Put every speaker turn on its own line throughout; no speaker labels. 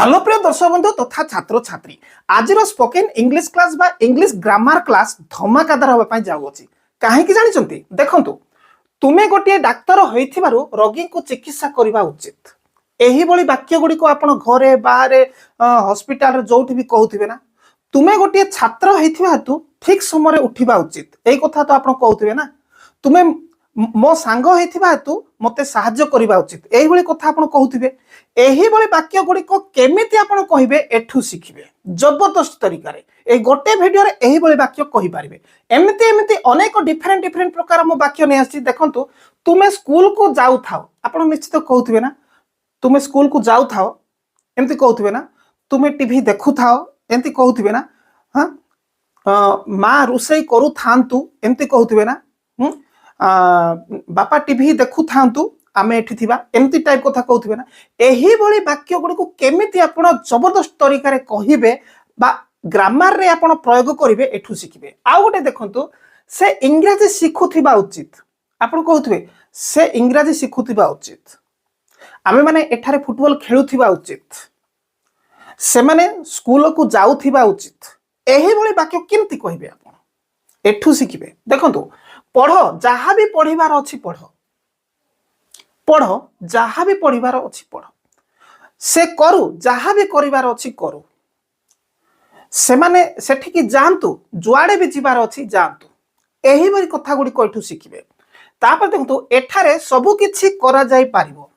Hello प्रिय दर्शक बंधु तथा छात्र छात्री आज स्पोकन इंग्लिश क्लास बा इंग्लिश ग्रामर क्लास धमाकादार होगा जाऊँगी कहीं जानते देखु तुम्हें गोटे डाक्तर होइथिबारु रोगी को चिकित्सा करने उचित यही वाक्य गुड़िक आप घरे बाहर हॉस्पिटल जो भी कहते ना तुम्हें गोटे छात्र होइथिबा हेतु ठीक समय उठा उचित यही कथा तो आप कहते ना तुम्हें मो सांग होइथिबा हेतु मते साहाय्य करबा उचित एही भली कथा आपण कहउथिबे एही भली वाक्य गुड़िक केमिति आपण कहिबे एठु शिखिबे जबरदस्त तरीका रे ए गोटे वीडियो रे एही भली वाक्य कहि पारिबे एमिति एमिति अनेक डिफरेंट प्रकार मो वाक्य नै आसी देखंतु तुमे स्कूल को जाउ थाओ आपण निश्चित कहउथिबे ना तुमे स्कूल को जाउ थाओ एमिति कहउथिबे ना तुमे टीवी देखु थाओ एमिति कहउथिबे ना हां मां रुसई करू थांतु एमिति कहउथिबे ना बापा टीवी देखु थांतु आमे एठी थिबा एमती टाइप कथा कहउथिबे ना एही भली वाक्य गुडी को केमिति आपण जबरदस्त तरीका रे कहिबे बा ग्रामर रे आपण प्रयोग करिवे एठु शिखिबे आ गोटे देखंतु से इंग्रजी शिखुथिबा उचित आपण कहउथिबे से इंग्रजी शिखुथिबा उचित आमे माने एठारे फुटबॉल खेलुथिबा उचित से माने स्कूल को जाउथिबा उचित एही भली वाक्य केमति कहिबे आपण एठु शिखिबे देखंतु पढ़ जहाँ भी पढ़िबार अच्छी पढ़ पढ़ जहाँ भी पढ़िबार अच्छी पढ़ से करू जहाँ भी करिबार अच्छी करू से माने सेठिकी जांतु जुआड़े भी जीवार अच्छी जांतु एही भली कथा गुडी कोइठु शिखिबे तापर देखंतु एठारे सबु किछि करा जाई पारिबो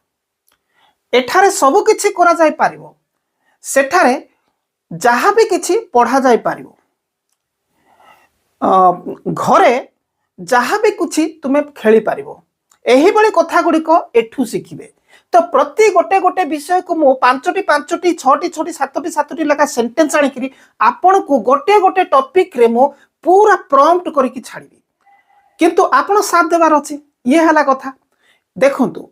एठारे सबु किछि करा जाई पारिबो सेठारे जहाँ भी किछि पढ़ा जाई पारिबो घरे जहाँ भी कुछ तुम्हें खेली पारिबो एही बड़ी कथा गुड़िक एठू शिखिबे तो प्रति गोटे गोटे विषय को मु पांचटी छटी सातटी लेखा सेंटेंस आनिकरी आपण को गोटे गोटे टॉपिक रे मु पूरा प्रॉम्प्ट करके छाड़बी किंतु आपण साथ देवार अछि ये हला कथा देखंतु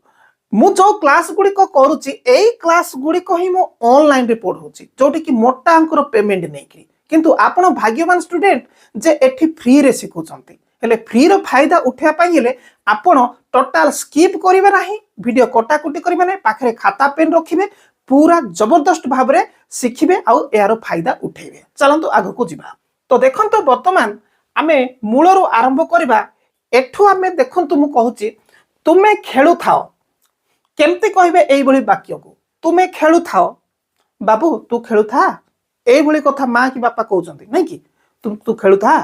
मु जो क्लास गुड़िक करूची एई क्लास गुड़िक ही मु ऑनलाइन रे पढौची जोटी कि मोटा अंकर पेमेंट नै कि किंतु आपण भाग्यवान स्टूडेंट जे एठी फ्री रे सिखुचंती हेले फ्री रो फायदा उठा पाई हेले आपण टोटल स्किप करिवे नाही वीडियो कटाकुटी करिवे नाही पाखरे खाता पेन रखिबे पूरा जबरदस्त भाव रे सिखिबे आ यार फायदा उठेबे चलंतु आगो को जिबा तो देखंतु वर्तमान आमे मूलरो आरंभ करबा एठु आमे देखंतु मु कहूची तुमे खेलु थाओ केमते कहिबे एई भली वाक्य को तुमे खेलु थाओ बाबू तू खेलु था एई भली कथा मां की बापा कहउचंती नै कि तू खेलु था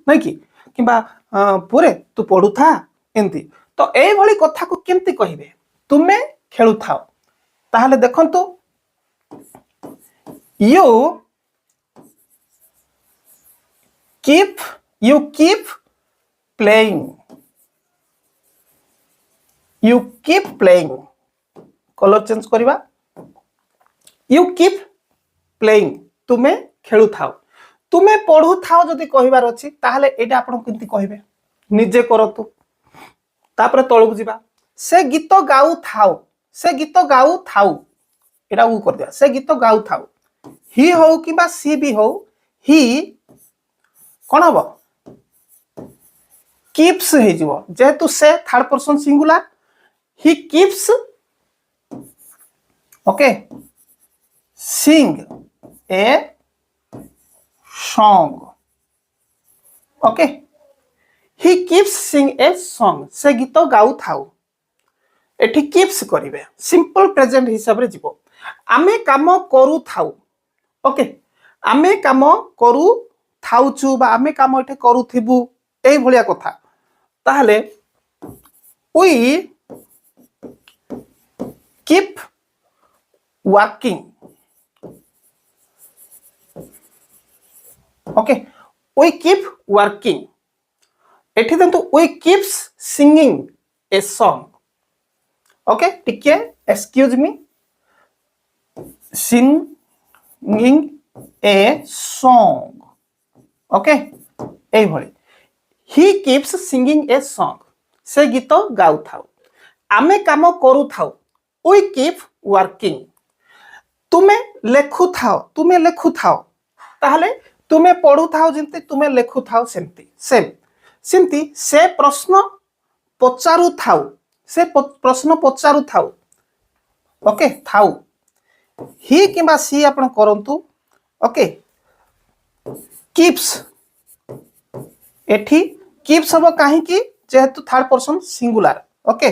नै कि किंबा पुरे तू पढ़ु था एंती तो ए भली कथा को केमती कहिबे तुमे खेलु थाओ ताहले देखंतु you keep playing colour change करिबा यू कीप प्लेइंग तुमे खेलु थाओ तुमे पढ़ु थाओ जदि कहिबार अछि ताहले एटा आपण किंती कहिबे निजे करतु तापर तळकु जिबा से गीत गाउ थाओ एटा उ कर दिया से गीत गाउ थाओ ही हो किबा सी भी हो ही कोन हबो कीप्स हे जिवो जेतु से third person singular he keeps okay sing a song okay he keeps sing a song से गीत गाउ थाउ एठी keeps करिवे सिंपल प्रेजेंट हिसाब रे जीवो आमे काम करू थाउ ओके आमे काम करू थाउछु बा आमे काम एठी करू थिबु एई भलिया कथा ताहले we keep working okay we keep working एठी दंतु we keeps singing a song okay टिके excuse me singing a song okay एई भली he keeps singing a song से गीत गाउ थाउ आमे काम करू थाउ we keep working तुमे लेखु थाओ ताहले तुमे पढ़ु थाओ जिंती तुमे लेखु थाओ सेमती सेमती से प्रश्न पचारु थाओ ओके थाओ ही किंबा सी आपण करंतु ओके कीप्स एठी कीप्स हम कहीं जेहेतु third person singular okay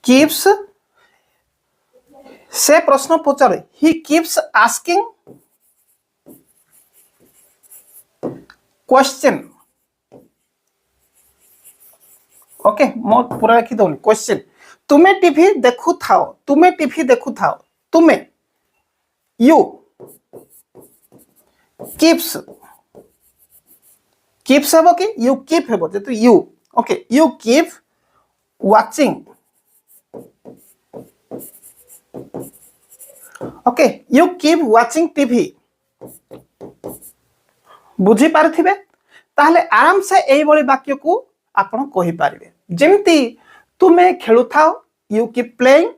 keeps से प्रश्न पचारे he keeps asking question okay मो पूरा लिखी दौनी क्वेश्चन तुम्हें टीवी देखु थाओ तुम्हें यू कीप्स कीप्स हेबो कि यू कीप हेबो जेतु you okay you keep watching okay you keep watching TV बुझी पारथिबे ताहले आराम से एई बळी वाक्य को आपण कहि पारिबे जेमती तुमे खेलु थाओ यू कीप प्लेइंग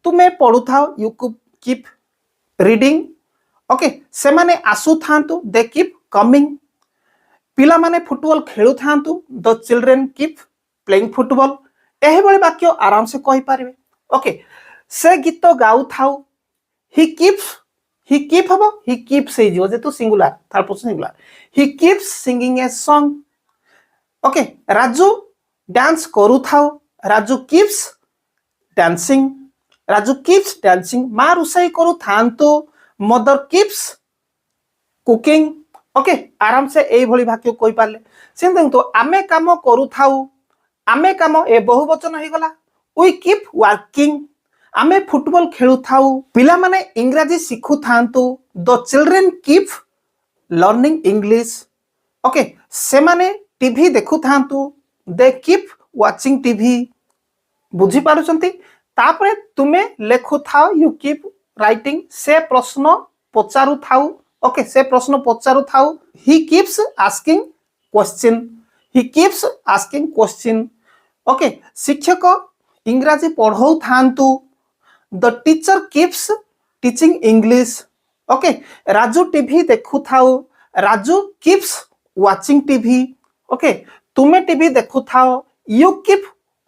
तुमे पढु थाओ यू कीप रीडिंग ओके से माने आसु थांतु दे कीप कमिंग पिला माने फुटबॉल खेलु थांतु the children keep playing football एही बळी वाक्य आराम से कहि पारिबे ओके से गीत गाउ थाओ ही कीप हबो ही कीप्स हे जो जेतु singular third person singular he keeps singing a song okay Raju dance करू थाओ राजू कीप्स डांसिंग मां रुसई करू थांतु मदर कीप्स कुकिंग ओके आराम से एई भली वाक्य कहि पाले सेम देखो आमे काम करू थाओ आमे काम ए बहुवचन हे गला वी कीप वर्किंग आमे फुटबॉल खेलु थाऊ पिला माने इंग्रजी सिखु थांतु the children keep learning English okay से माने टीवी देखु थांतु दे कीप वाचिंग टीवी बुझी पारुचंती तापरे तुमे लेखु थाओ यू कीप राइटिंग से प्रश्न पचारु थाऊ ओके से प्रश्न पचारु थाऊ he keeps asking question okay शिक्षक इंग्रजी पढ़ौ थांतु the teacher keeps teaching English okay Raju TV देखु थाओ Raju keeps watching TV okay तुमे टीवी देखु थाओ you keep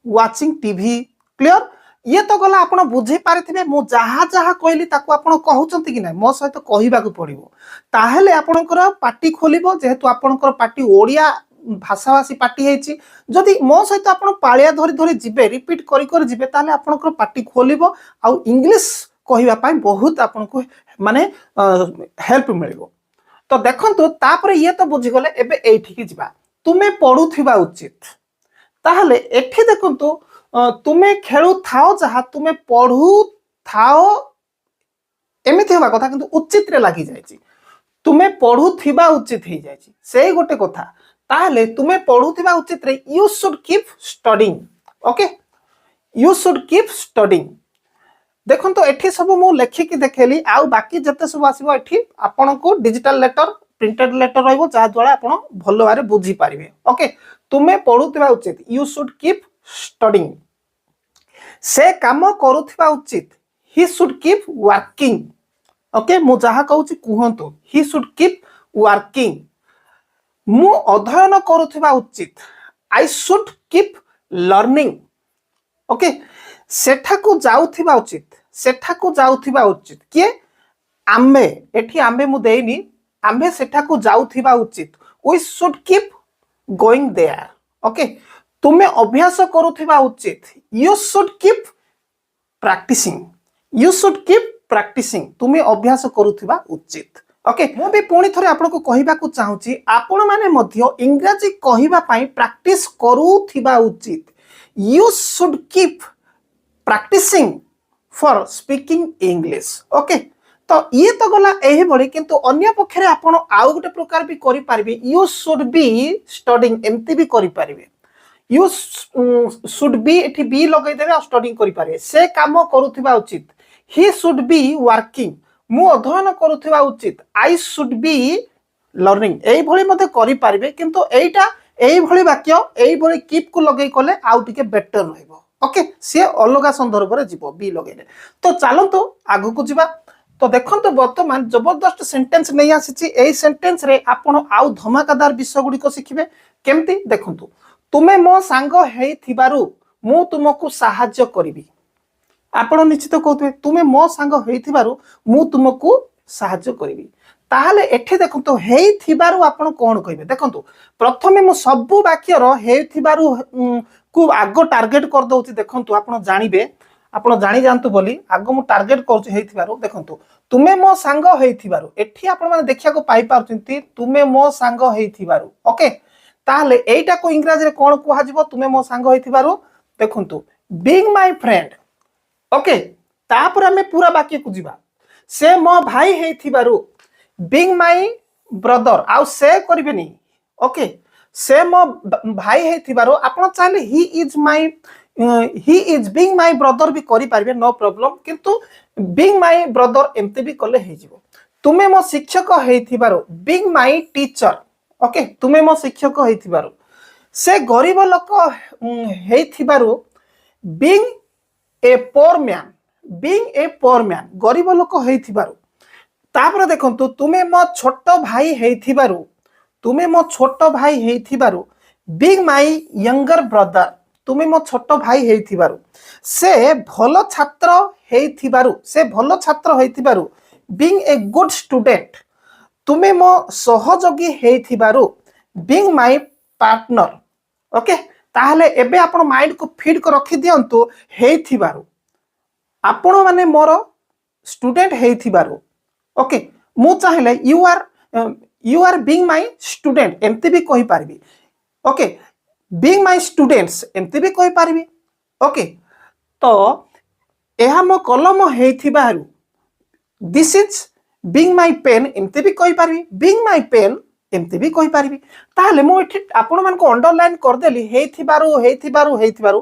watching TV clear ये तो गला आपण बुझे पारिथिबे मो जहा जहा कहली ताको आपण कहउचंती कि नै मो सहित कहिबाकू पड़िबो ताहेले आपणकर पार्टी खोलिबो जेहेतु आपणकर पार्टी ओडिया भाषाभाषी पार्टी हेची जदि मो सहित आपण पाळिया धरी धरी जिबे रिपीट करी करी जिबे ताले आपणकर पार्टी खोलिबो आ इंग्लिश कहिबा पई बहुत आपनको माने हेल्प मिलिबो तो देखंतु तापरे ये तो बुझी गले एबे एठी की जिबा तुमे पढुथिबा उचित ताहले एठी देखंतु तुमे खेलु थाओ जहा तुमे पढ़ु थाओ एमिति हेबा कथा किंतु उचित रे लागि जायछि तुमे पढ़ुथिबा उचित हे जायछि सेही गोटे कथा ताहले तुमे पढ़ुथिबा उचित रे you should keep studying okay you should keep studying देखो तो एठी सब मु लेखि कि देखेली आउ बाकी जते सब आसीबो एठी आपन को डिजिटल लेटर प्रिंटेड लेटर रहइबो जा द्वारा आपन भलो बारे बुझी पारिबे ओके तुमे पढ़ुथिबा उचित यू शुड कीप स्टडीइंग से काम करुथिबा उचित he should keep working okay मु जहा कहूची कुहंतु ही शुड कीप वर्किंग मु अध्ययन करुथिबा उचित I should keep learning okay सेठाकू जाउथिबा उचित किए आम्बे एठी आम्बे मु देइनी आम्बे सेठाकू जाउथिबा उचित we should keep going there okay तुमे अभ्यास करुथिबा उचित यू शुड कीप प्रैक्टिसिंग तुमे अभ्यास करुथिबा उचित ओके मु भी पुणी थरे आपनको कहिबा को चाहूची आपण माने मध्य इंग्रजी कहिबा पई प्रैक्टिस करुथिबा उचित you should keep practising for speaking English okay तो ये तो गला एही बड़ी किंतु अन्य पक्षरे आपण आउ गोटे प्रकार भी करि पारबे यू शुड बी स्टडीइंग एमती भी करि पारबे यू शुड बी एठी बी लगाई देबे स्टडीइंग करि पारे से काम करुथिबा उचित ही शुड बी वर्किंग मु अध्ययन करुथिबा उचित आई शुड बी लर्निंग एई भली मते करि पारबे किंतु एईटा एई भली वाक्य एई भली कीप को लगै कले आउ टिके बेटर रहइबो ओके से अलगा संदर्भ रे जीवो बी लगैले तो चलंतु आगु को जीवा तो देखंतु वर्तमान जबरदस्त सेंटेंस नै आसीची एई सेंटेंस रे आपण आउ धमाकादार विषय गुडी को सिखिबे केमती देखंतु तुमे मो सांग हेई थिबारु मु तुमको सहाय्य करिबी आपण निश्चित कहते तुमे मो सांग होइथिबारु मु तुमको साहाय्य करिवि ताहले एठे देखंतु हेइथिबारु आपण कोन कहबे देखंतु प्रथमे मु सब वाक्य रो हेइथिबारु को आगो टार्गेट कर दउची देखंतु आपण जानिबे आपण जानि जानतु बोली आगो मु टार्गेट करछु हेइथिबारु देखंतु तुमे मो सांग हेइथिबारु एठी आपण माने देखिया को पाई पारचंती तुमे मो सांग हेइथिबारु ओके ताहले एइटा को इंग्रजी रे कोन कुहा जिवो तुमे मो सांग हेइथिबारु देखंतु बीइंग माय फ्रेंड ओके तापर हमें पूरा वाक्य को जीवा से मो भाई हेइथिबारु बीइंग माय ब्रदर आउ से करबेनी ओके से मो भाई हेइथिबारु आपण चाहे he is being my brother भी करि पारबे नो प्रॉब्लम किंतु बीइंग माय ब्रदर एमते भी कले हे जिवो तुमे मो शिक्षक हेइथिबारु बीइंग माय टीचर ओके तुमे मो शिक्षक हेइथिबारु से गरीब लोक हेइथिबारु बीइंग ए पोर मैन गरीब लोक हेइथिबारु तापर देखंतु तुमे मो छोट भाई हेइथिबारु तुमे मो छोट भाई हेइथिबारु बीइंग माय यंगर ब्रदर तुमे मो छोट भाई हेइथिबारु से भलो छात्र हेइथिबारु बीइंग ए गुड स्टूडेंट तुमे मो सहयोगी हेइथिबारु बीइंग माय पार्टनर ओके ताहले एबे आपण माइंड को फीड को रखि दियंतु हेइथिबारु आपण माने मोर स्टूडेंट हेइथिबारु ओके मु चाहिले you are being my student एमती भी कहि पारबी ओके बीइंग माय स्टूडेंट्स एमती भी कहि पारबी ओके तो एहा मो कलम हेइथिबारु this is being my pen एमती भी कहि पारबी बीइंग माय पेन एमती भी कहि पारबी ताहले मो एठी आपण मान को अंडरलाइन कर देली हेइथिबारु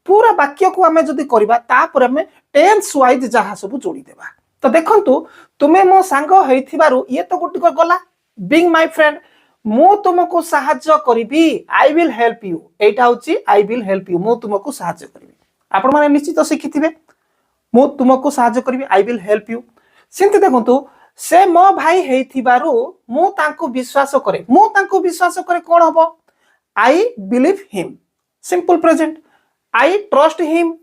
पूरा वाक्य को हमें जदी करबा तापर हमें टेंस वाइज जहा सब जोड़ी देबा तो देखंतु तुमे मो सांग हेइथिबारु ये तो गुटी गला बीइंग माय फ्रेंड मु तुमको सहाय्य करिबी आई विल हेल्प यू एटा होची आई विल हेल्प यू मु तुमको सहाय्य करिबी आपण माने निश्चित शिखिथिबे मु तुमको सहाय्य करिबी आई विल हेल्प यू सिंते देखंतु से मो भाई हेइथिबारु मु तांको विश्वास करे कोन हबो I believe him simple present I trust him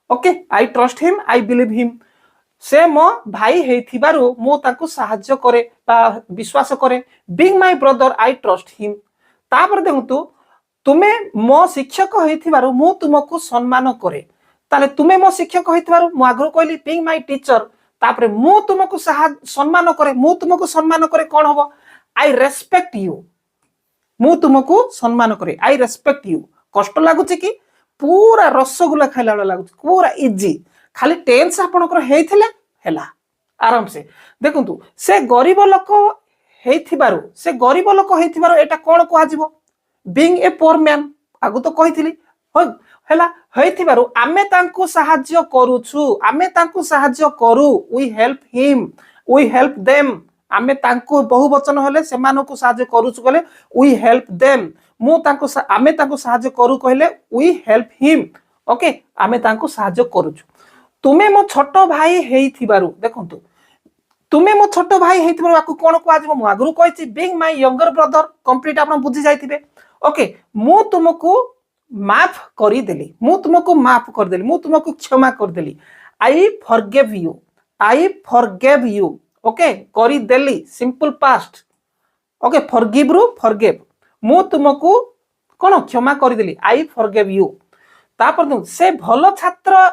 okay I trust him I believe him से मो भाई हेइथिबारु मु तांको सहाय्य करे बा विश्वास करे being my brother I trust him तापर देखंतु तुमे मो शिक्षक हेइथिबारु मु तुमको सम्मान करे ताले तुमे मो शिक्षक हेइथिबारु मु आगरो कहली बीइंग माय टीचर तापर मु तुमको सम्मान करे कोन हबो आई रेस्पेक्ट यू मु तुमको सम्मान करे आई रेस्पेक्ट यू कष्ट लागुची कि पूरा रसगुल्ला खाइला लागुची पूरा इजी खाली टेंस आपनकर हेइथिले हैला आराम से देखंतु से गरीब लोक हेइथिबारु एटा कोन कोआ जिवो बीइंग ए पोर मैन आगु तो कहिथिली हैला हेइथिबारु आमे तांको सहाय्य करू we help him we help them आमे तांको बहुवचन हेले सेमानको सहाय्य करूछु कहले वी हेल्प देम आमे तांको सहाय्य करू कहले वी हेल्प हिम ओके आमे तांको सहाय्य करूछु तुमे मो छोट भाई हेइथिबारु देखंतु तुमे मो छोट भाई हेइथिबारु आकु कोन को आजिबो मु आगरु कहिछि being my younger brother complete आपण बुझी जाइथिबे ओके मु तुमको माफ करी देली मु तुमको क्षमा कर देली आई फॉरगिव यू ओके करी देली सिंपल पास्ट ओके फॉरगिव मु तुमको कोन क्षमा करी देली आई फॉरगिव यू तापर से भलो छात्र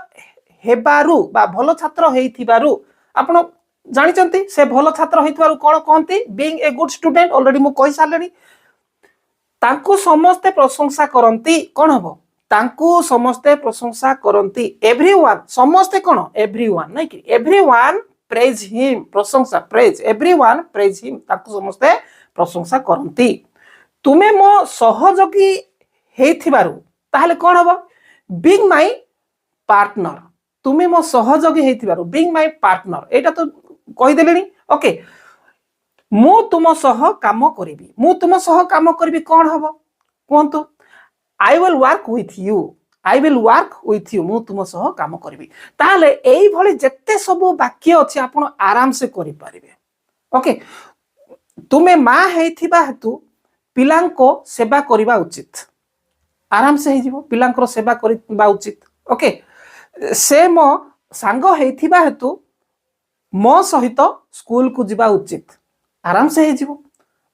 हेबारु बा भलो छात्र हेइथिबारु आपण जानिचंती से भलो छात्र हेइथिबारु कोन कहंती being a good student already मु कहि सालेनी तांको समस्ते प्रशंसा करंती कोन हबो तांको समस्ते प्रशंसा करंती एवरीवन समस्ते कोन एवरीवन नै कि एवरीवन प्रेज हिम प्रशंसा प्रेज एवरीवन प्रेज हिम तांको समस्ते प्रशंसा करंती तुमे मो सहयोगी हेइथिबारु ताहले कोन हबो बीइंग माय पार्टनर तुमे मो सहयोगी हेइथिबारु बीइंग माय पार्टनर एटा तो कहि देलेनी ओके मु तुम सह काम करिबी कोन हबो कोंतु I will work with you मु तुम सह काम करिबी ताले एई भली जत्ते सब वाक्य अछि आपण आराम से करि पारिबे ओके तुमे मा हेइथिबा हेतु पिलांको सेवा करिबा उचित आराम से हे जिवो पिलांकर सेवा करिबा उचित ओके से मो सांग हेइथिबा हेतु मो सहित स्कूल को जीवा उचित आराम से हे जीवो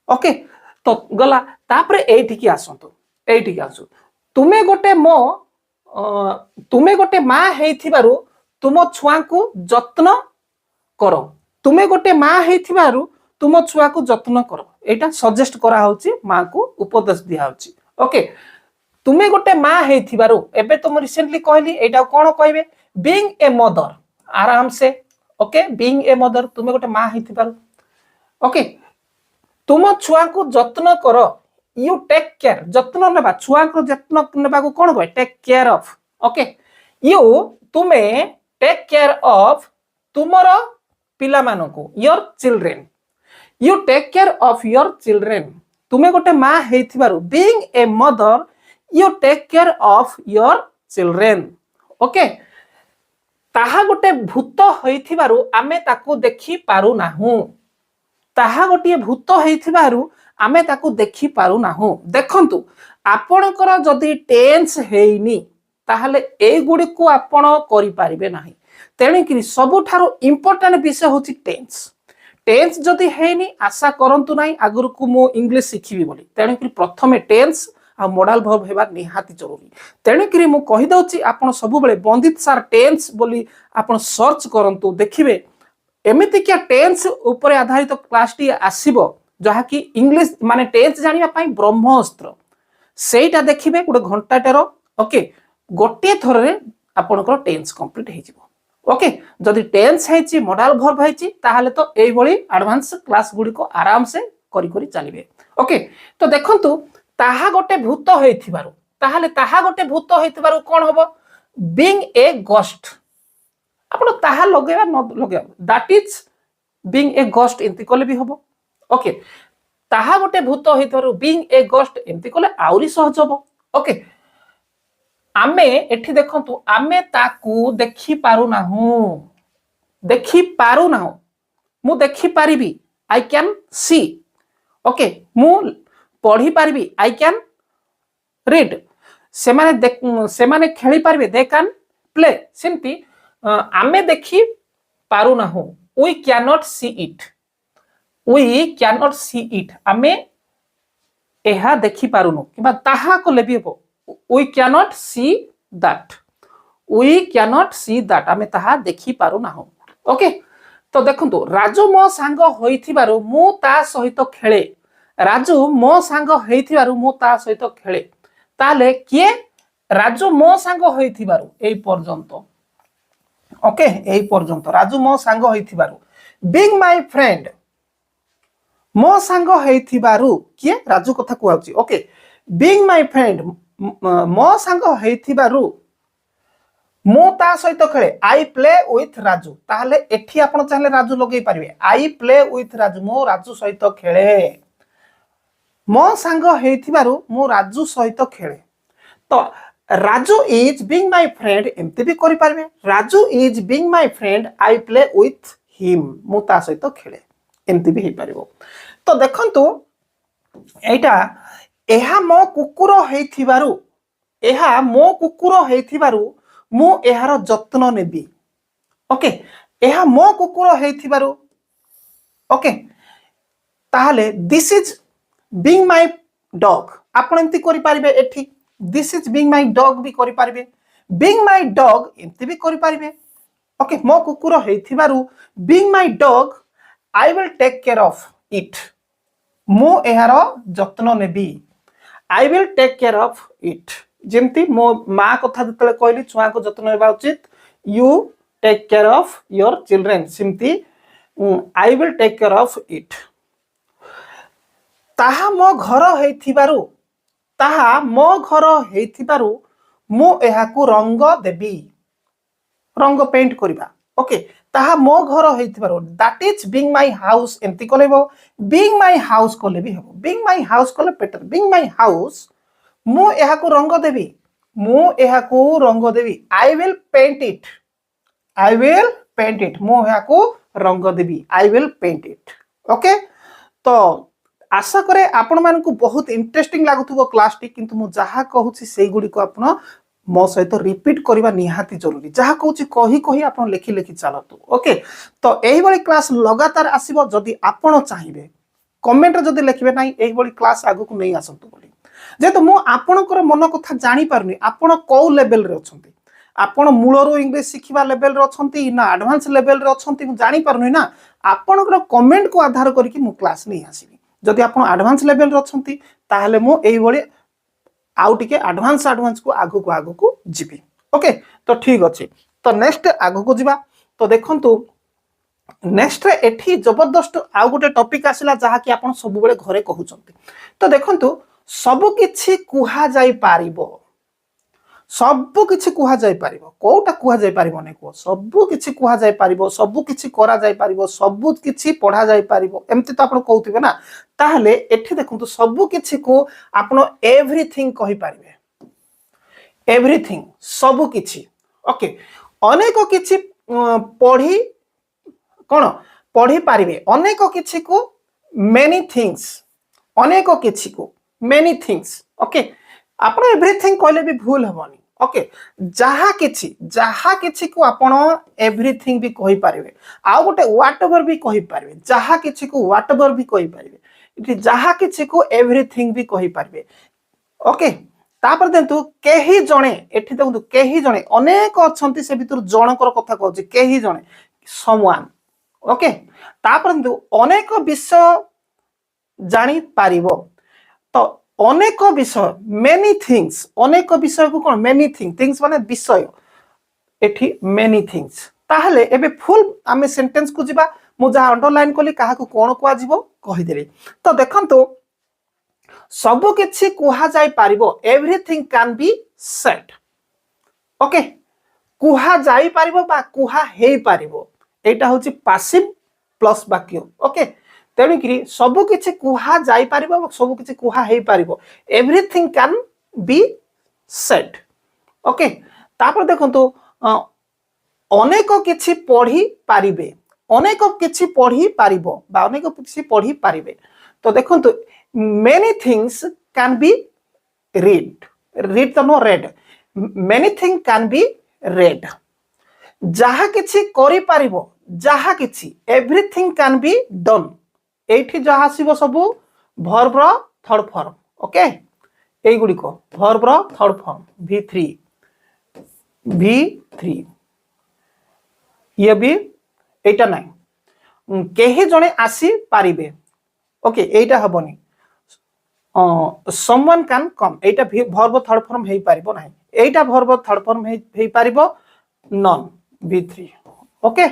ओके तो गला तापरे एठिकी आसंतु एठिकी आसु तुमे गोटे मो तुमे गोटे मा हेइथिबारु तुम छुआ को जत्न करो तुमे गोटे मा हेइथिबारु तुम छुआ को जत्न करो एटा सजेस्ट करा होची मां को उपदेश दिया होची ओके तुमे गोटे मा हेइथिबारु एबे तुम रिसेंटली कहली एटा कोन कहबे बीइंग ए मदर आराम से ओके बीइंग ए मदर तुमे गोटे मा हेइथिबारु ओके तुम छुआ को जत्न करो यू टेक केयर जत्न नेबा छुआ को जत्न नेबा को कोन कहबे take care of okay you तुमे टेक केयर ऑफ तुमरो पिला मानको your children you take care of your children तुमे गोटे मा हेइथिबारु being a mother you take care of your children okay ताहा गोटे भूत हेइथिबारु आमे ताकू देखि पारु नाहु ताहा गोटे भूत हेइथिबारु आमे ताकू देखि पारु नाहु देखंतु आपणकर जदि टेंस हेइनी ताहले ए गुडी को आपण करि पारिबे नाही तेणुकि सबुठारो इंपोर्टेंट विषय होची टेंस टेंस जदि हेनी आशा करंतु नाही आगुर को मो इंग्लिश सिखिबी बोली तेणुकि प्रथमे टेंस आ मॉडल वर्ब हेबा निहाती जरूरी तेणुकि मु कहि दउची आपण सब बेले बंदित सर टेंस बोली आपण सर्च करंतु देखिबे एमिति क्या टेंस ऊपर आधारित क्लास टी आसीबो जहा कि इंग्लिश माने टेंस जानिबा पई ब्रह्मास्त्र सेटा देखिबे गोटे घंटाटेरो ओके गोटे थररे आपनकर टेंस कंप्लीट हे जिवो ओके जदि टेंस हेची मॉडल वर्ब हेची ताहाले तो एई भली एडवांस क्लास गुडी को आराम से करी करी चलिबे ओके तो देखंतु ताहा गोटे भूत हेथिबारु ताहाले ताहा गोटे भूत हेथिबारु कोन होबो बीइंग ए गोस्ट आपण ताहा लगेबा न लगेबा that is being a ghost एंती कोले भी होबो ओके ताहा गोटे भूत हेथिबारु बीइंग ए गोस्ट एंती कोले आउरी सहज होबो ओके आमे एठी देखंतु आमे ताकू देखि पारु नाहु मु देखि पारिबी आई कैन सी ओके मु पढ़ी पारिबी आई कैन रीड सेमाने खेली पारिबे दे कैन प्ले सिम्पली आमे देखि पारु नाहु we can not see it आमे एहा देखि पारुनु किबा ताहा को लेबी हो we cannot see that आमे ताहा देखि पारु नाहु ओके तो देखंतु राजू मो सांग होइथिबारु मु ता सहित खेले राजू मो सांग हेइथिबारु मु ता सहित खेले ताले किए राजू मो सांग होइथिबारु एई पर्यंत ओके एई पर्यंत राजू मो सांग होइथिबारु बीइंग माय फ्रेंड मो सांग हेइथिबारु किए राजू कथा कुआउची ओके बीइंग माय फ्रेंड मो सांग हेइथिबारु मु ता सहित खेले आई प्ले विथ राजू ताहले एठी आपण चाहले राजू लगेई पारिबे आई प्ले विथ राजू मो राजू सहित खेले मो सांग हेइथिबारु मु राजू सहित खेले तो Raju is being my friend एमती भी करि पारिबे Raju is being my friend I play with him मु ता सहित खेले एमती भी हे पारिबो तो देखंतु एटा एहा मो कुकुर हेइथिबारु एहा मो कुकुर हेइथिबारु मु एहार जत्न नेबी ओके एहा मो कुकुर हेइथिबारु ओके ताहले this is being my dog आपण एंती करि पारिबे एठी this is being my dog भी करि पारिबे बीइंग माय डॉग एंती भी करि पारिबे ओके मो कुकुर हेइथिबारु being my dog I will take care of it मु एहार जत्न नेबी I will take care of it जेमती मो माँ कथा जतले कहली छुआ को जत्न नेबा उचित you take care of your children सिमती I will take care of it ताहा मो घर हेइथिबारु मु एहाकू रंग देबी रंग पेंट करिबा ओके ताहा मो घर हेइथिबारु that is being my house एंती कोलेबो बीइंग माय हाउस कोले भी हेबो बीइंग माय हाउस कोले बेटर बीइंग माय हाउस मु एहाकू रंग देबी आई विल पेंट इट मु एहाकू रंग देबी I will paint it okay तो आशा करे आपण मानकू बहुत इंटरेस्टिंग लागुथबो क्लास टी किंतु मु जहा कहूची सेई गुडी को आपण मो सहित रिपीट करबा निहाती जरूरी जहाँ कहूँ कही कही आप लिखि लिखि चलतु ओके तो यही भाई क्लास लगातार आसीबो जदि आपण चाहिए कमेंट रे जदि लिखिबे नाही एही भली क्लास आगु को नहीं आसंतु बोली जेतो मो आपणकर मन कथा जानि पारुनी आपण को लेवल रे अछंती आपण मूलरो इंग्लिश सिखिबा लेवल रे अछंती ना एडवांस लेवल रे अछंती मु जानि पारुनी ना आपणकर कमेंट को आधार करके मु क्लास नहीं आसीबी जदि आपण एडवांस लेवल रे अछंती ताहले मु एही भली आउ टिके एडवांस को आगु को जिबी ओके तो ठीक अछि तो नेक्स्ट आगु को जिबा तो देखंतु नेक्स्ट रे एठी जबरदस्त आउ गोटे टॉपिक आसिला जहा कि आपण सब बेले घरे कहउचंती तो देखंतु सब किछि कुहा जाई पारिबो सब किछि कुहा जाई पारिबो कोटा कुहा जाई पारिबो नै को सब किछि कुहा जाई पारिबो सब किछि करा जाई पारिबो सब किछि पढ़ा जाई पारिबो एम्ति तो आपण कहउथिबे ना ताहले एठी देखंतु सब किछि को आपण एवरीथिंग कहि पारिबे एवरीथिंग सब किछि ओके अनेक किछि पढ़ी कौन पढ़ी पारिबे अनेक किछि को मेनी थिंग्स अनेक किछि को मेनी थिंग्स ओके आपण एवरीथिंग कहले भी भूल हबनी ओके जहा किछि को आपण एवरीथिंग भी कहि पारिबे आ गोटे व्हाटएवर भी कहि पारिबे जहा किछि को व्हाटएवर भी कहि पारिबे इति जहा किछि को एवरीथिंग भी कहि पारिबे ओके तापर देखु केही जणे एठी देखु केही जणे अनेक अछंती से भितर जनकर कथा कहउची केही जणे समवन ओके तापर देखु अनेक विषय जानी पारिबो तो अनेक विषय मेनी थिंग्स अनेक विषय को कोन मेनी थिंग्स माने विषय एठी मेनी थिंग्स ताहले एबे फुल आमे सेंटेंस को जिबा मु जा अंडरलाइन कली काहा को कोन को आजिबो कहि देली तो देखंतु सब किछि कुहा जाई पारिबो everything can be said okay कुहा जाई पारिबो बा कुहा हेई पारिबो एटा होची पासिव प्लस वाक्य ओके तेणु कि सब किछि कुहा जाई पारिबो सब किछि कुहा हेई पारिबो everything can be said okay तापर देखंतु अनेक किछि पढ़ी पारिबे अनेक किछि पढ़ी पारिबो बा अनेक किछि पढ़ी पारिबे तो देखंतु many things can be read तो no read many things can be read जहा किछि करि पारिबो जहा किछि everything can be done एठी जहा सिबो सबु verb रो थर्ड फॉर्म ओके एई गुडी को verb रो थर्ड फॉर्म v3 ये भी एटा नाही केही जणे आसी पारिबे okay Etah हबनी someone can come Etah verb third form हेई पारिबो नाही एटा verb थर्ड फॉर्म हेई पारिबो none v3 ओके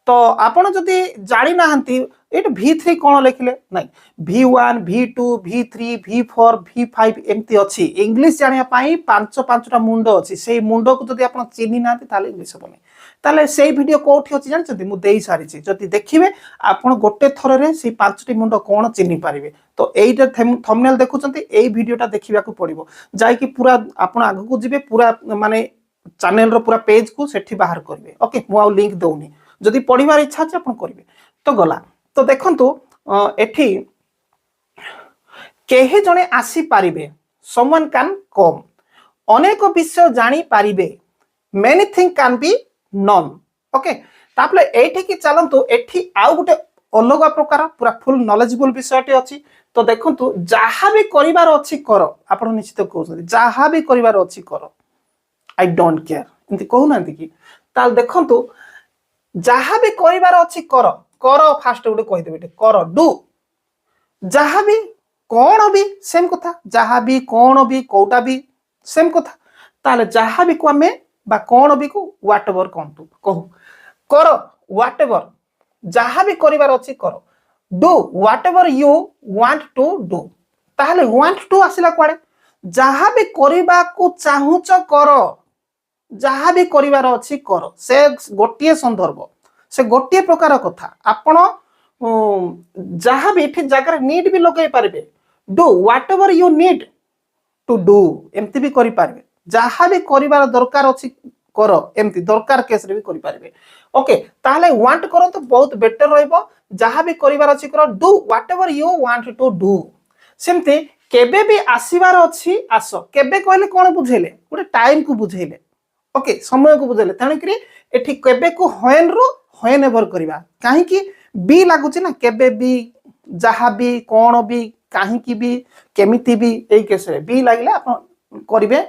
तो आपण जदी जानि नाहंती एटा v3 कोन लिखले नाही v1 v2 v3 v4 v5 एम्ति अछि इंग्लिश जानिया पाई पांचटा मुंडो अछि सेही मुंडो को जदी आपण चिन्हि नाहंती ताले इंग्लिश हबनी ताले सेही वीडियो कोठी अछि जानछथि मु देई सारी छी जदी देखिबे आपण गोटे थर रे सेही पांचटी मुंडो कोन चिन्हि पारिबे तो एइटा थंबनेल देखुचंती एई वीडियोटा देखिबा को पड़िबो जाय कि पूरा आपण आगु को जिबे पूरा माने चैनल रो पूरा पेज को सेठी बाहर करबे ओके मु आ लिंक दउनी जदी पढिबार इच्छा अछि आपण करबे तो गला तो देखंतु एठी केही जणे आसी पारिबे someone can come अनेक विषय जानि पारिबे many things can be known okay तापले एठी कि चलंतु एठी आउ गुटे अलग प्रकार पूरा फुल नॉलेजेबल विषयटे अछि तो देखंतु जहा भी करिवार अछि करो आपण निश्चित कहउछथि जहा भी करिवार अछि करो आई डोंट केयर इंति कहू नांती कि ताल देखंतु जहा भी करिवार अछि करो करो फास्ट गुटे कहि देबे करो डू जहा भी कोन भी सेम कथा जहा भी कोन भी कोटा भी सेम कथा ताले जहा भी को हमें बा कोन भी को व्हाटएवर कोंतु कहू करो व्हाटएवर जहा भी करिवार अछि करो do whatever you want to do ताहले वांट टू आसिला कोडे जहा भी करिबा को चाहुच करो जहा भी करिवार अछि करो से गोटिए संदर्भ से गोटिए प्रकार कथा आपण जहा भी ठीक जगह नीड भी लगे पारिबे do whatever you need to do एम्ति भी करि पारिबे जहा भी करिवार दरकार अछि करो एम्ति दरकार केस रे भी करि पारिबे ओके ताहले वांट करो तो बहुत बेटर रहइबो जहा भी करिवार अछि करो do whatever you want to do सेमते केबे भी आसीबार अच्छी आस केबे कहले कौन बुझेले गोटे टाइम को बुझेले ओके समय को बुझेले तेणुक एठी केबे को हयन रु हयन एवर करवा कहीं बी लगुच ना केबे भी जहा भी कौन भी कहीं भी केमिति भी यही केस बी लगे आप करेंगे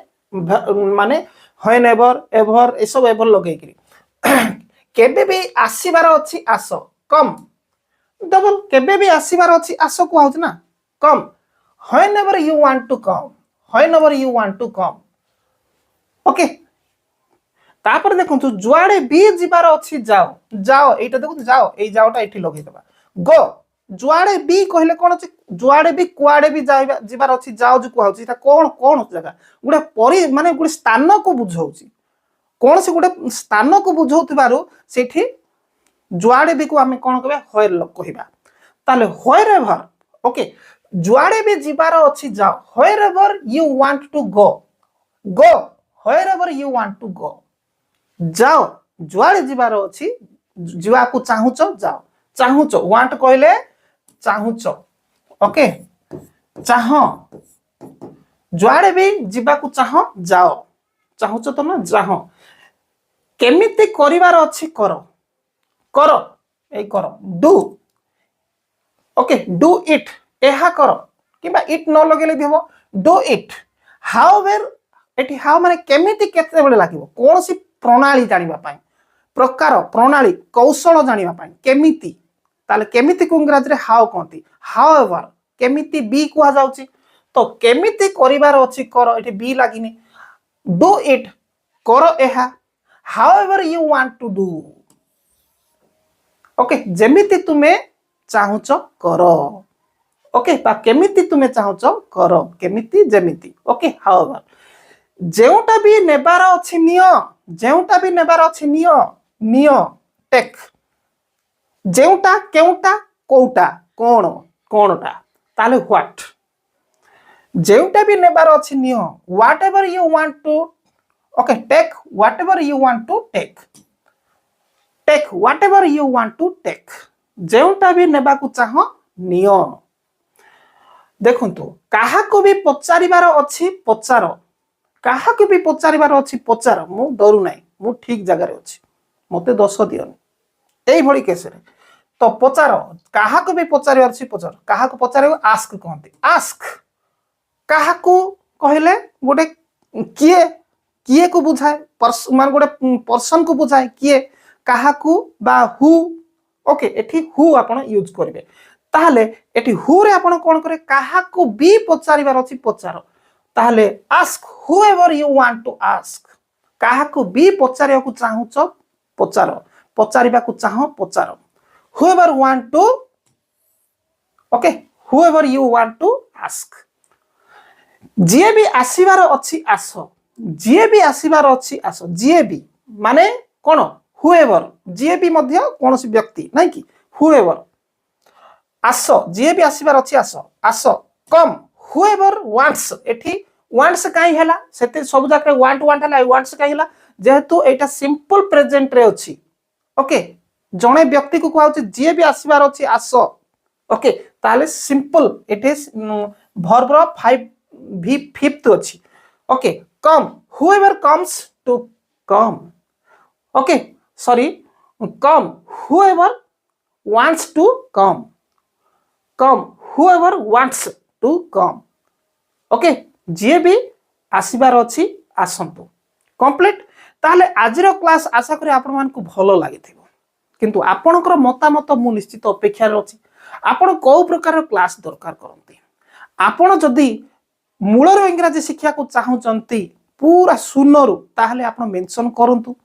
माने हयन एवर एवर ये सब एवर लगे केबे भी आसीबार अच्छी आस कम डबल केबे भी आसीबार अच्छी आस कहूँ ना कम whenever you want to come whenever you want to come okay तापर देखो जुआड़े भी जीवार अच्छी जाओ जाओ एटा देखो जाओ ए जाओटा एठी लगेई दबा गो जुआड़े भी कहले कोन अछि जुआड़े भी कुआड़े भी जाइबा जीवार अच्छी जाओ जो कहउछि एटा कोन कोन जगह गुडे परि माने गुडे स्थान को बुझौछि कोन से गुडे स्थान को बुझौतिबारु सेठी जुआड़े भी को हमें कोन कहबे होयर लग कहबा ताले होयर एवर ओके जुआड़े भी जीवार अच्छी जाओ wherever you want to go go wherever you want to go जाओ जुआड़े जीवार अच्छी जीवा को चाहूच जाओ चाहूच वांट कहले चाहूच ओके चाह जुआड़े भी जीवा को चाह जाओ चाहूच तो ना जाह केमिति करिवार अच्छी करो करो ए करो डू ओके डू इट एहा करो किबा इट न लगेले भी हो do it however eighty how माने केमिति केते बेले लागिवो कोनसी प्रणाली जानिबा पई प्रकार प्रणाली कौशल जानिबा पई केमिति ताले केमिति को इंग्रजी रे हाउ कहती हाउएवर केमिति बी कुआ जाउची तो केमिति करिवार अछि करो एटी बी लागिनी डू इट करो एहा however you want to do okay जेमिति तुमे चाहुच करो ओके पा केमिति तुमे चाहुच करो केमिति जेमिति ओके हाउएवर जेउटा भी नेबार अछि नियो जेउटा भी नेबार अछि नियो नियो टेक जेउटा केउटा कोउटा कोन कोनटा ताले व्हाट जेउटा भी नेबार अछि नियो whatever you want to okay take whatever you want to take take whatever you want to take जेउटा भी नेबा को चाह नियो देखंतु काहा को भी पचारिबार अछि पचार काहा को भी पचारिबार अछि पचार मु डरू नाही मु ठीक जगह रे अछि मते दोष दियन एई भली केस रे तो पचार काहा को भी पचारिबार अछि पचार काहा को पचारे आस्क कहंती आस्क काहा को कहले गोटे किए किए को बुझाए मान गोटे पर्सन को बुझाए किए काहा को बा हु ओके एठी हु आपण यूज करिवे ताहले एठी हु रे आपण कोन करे काहा को भी पचारिबार अछि पचार ताहले ask whoever you want to ask काहा को भी पचारिया को चाहूच पचार पचारिबा को चाह पचार whoever want to okay whoever you want to ask जे भी आसीबार अछि आस जे भी आसीबार अछि आस जे भी माने कोन whoever जे भी मध्य कोनसी व्यक्ति नै कि whoever आस जे भी आसीबार अछि आस आस कम whoever wants एठी wants काई हैला सेते सब जाके want want हैला wants काई हैला जेहेतु एटा सिंपल प्रेजेंट रे अछि ओके जणे व्यक्ति को कहउछि जे भी आसीबार अछि आस ओके ताले सिंपल इट इज वर्ब 5 भी फिफ्थ अछि okay come whoever comes to come okay sorry come whoever wants to come come whoever wants to come okay जे भी आसीबार अछि आसंतु कंप्लीट ताले आजिरो क्लास आशा करी आपण मान को भलो लागिथिबो किंतु आपणकर मतामत मु निश्चित अपेक्षा रे अछि आपण को प्रकार क्लास दरकार करंती आपण जदी मूलर इंग्रजी शिक्षा को चाहूचंती पूरा सुनरु ताहले आपण मेंशन करंतु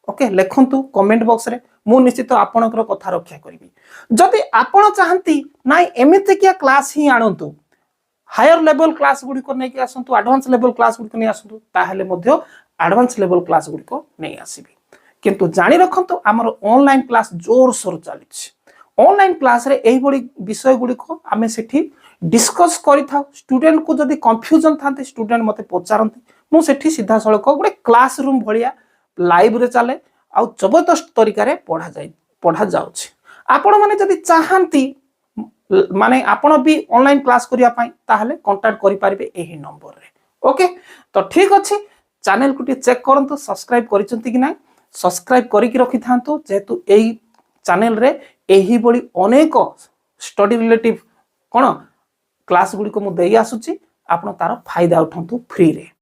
ओके लेखंतु कमेंट बॉक्स रे मु निश्चित आपणकर कथा रक्षा करिवि जदी आपण चाहंती नाइ एमिति किया क्लास ही आणंतु हायर लेवल क्लास गुडी को नै कि आसंतु एडवांस लेवल क्लास गुडी को नै आसंतु ताहले मध्य एडवांस लेवल क्लास गुडी को नै आसीबि किंतु जानि रखंतु हमर ऑनलाइन क्लास जोर सोर चलिछ ऑनलाइन क्लास रे एही बडी विषय गुडी को आमे सेठी डिस्कस करि था स्टूडेंट को जदी कंफ्यूजन थांते स्टूडेंट मते पचारंती मु सेठी सीधा सळक गुडे क्लासरूम भलिया लाइव रे चले आ जबरदस्त तरीका रे पढा जाउछ आपण माने जदी चाहंती माने आपण भी ऑनलाइन क्लास करिया पाई ताहले कांटेक्ट करि पारिबे एही नंबर रे। ओके तो ठीक अछि चैनल को चेक करंतु सब्सक्राइब करिसंती कि नाही सब्सक्राइब करि कि रखि थांतु जेतु एही चैनल रे एही बडी अनेक स्टडी रिलेटिव कोन क्लास गुडी को मु देई आसुची आपण तार फायदा उठंतु फ्री रे।